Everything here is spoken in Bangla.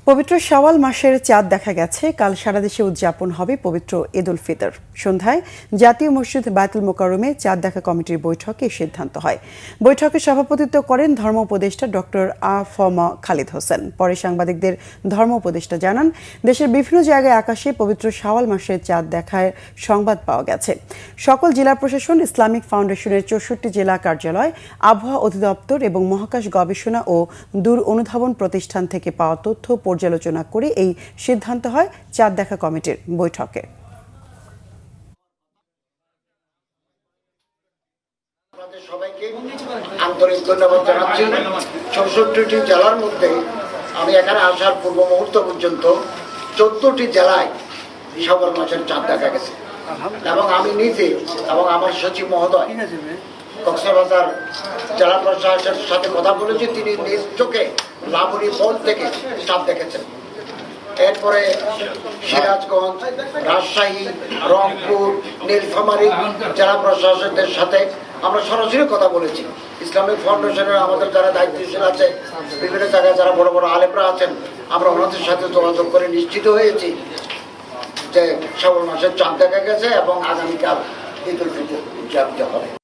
পবিত্র শাওয়াল মাসের চাঁদ দেখা গেছে। কাল সারা দেশে উদযাপন হবে পবিত্র ঈদ উল ফিতর। সন্ধ্যায় জাতীয় মসজিদ বায়তুল মোকাররমে চাঁদ দেখা কমিটির বৈঠকে সিদ্ধান্ত হয়। বৈঠকে সভাপতিত্ব করেন ধর্ম উপদেষ্টা ডক্টর আ.ফ.ম. খালিদ হোসেন। পরে সাংবাদিকদের ধর্ম উপদেষ্টা জানান, দেশের বিভিন্ন জায়গায় আকাশে পবিত্র শাওয়াল মাসের চাঁদ দেখার সংবাদ পাওয়া গেছে। সকল জেলা প্রশাসন, ইসলামিক ফাউন্ডেশনের 64 জেলা কার্যালয়, আবহাওয়া অধিদপ্তর এবং মহাকাশ গবেষণা ও দূর অনুধাবন প্রতিষ্ঠান থেকে পাওয়া তথ্য পর্যালোচনা করে এই সিদ্ধান্ত হয় চাঁদ দেখা কমিটির বৈঠকে। সবাইকে আন্তরিক ধন্যবাদ জানাচ্ছি। 64টি জেলার মধ্যে আমি এখানে আসার পূর্ব মুহূর্ত পর্যন্ত 14টি জেলায় শাওয়াল মাসের চাঁদ দেখা গেছে এবং আমি নিজে এবং আমার সচিব মহোদয় কক্সবাজার জেলা প্রশাসনের সাথে কথা বলেছি। তিনি নিজ চোখে লাবণী ফল থেকে চাঁদ দেখেছেন। এরপরে সিরাজগঞ্জ, রাজশাহী, রংপুর, নীলফামারী জেলা প্রশাসকদের সাথে আমরা সরাসরি কথা বলেছি। ইসলামিক ফাউন্ডেশনের আমাদের যারা দায়িত্বশীল আছে, বিভিন্ন জায়গায় যারা বড় বড় আলেমরা আছেন, আমরা ওনাদের সাথে যোগাযোগ করে নিশ্চিত হয়েছি যে শাওয়াল মাসের চাঁদ দেখা গেছে এবং আগামীকাল ঈদ উল ফিতর উদযাপিত হবে।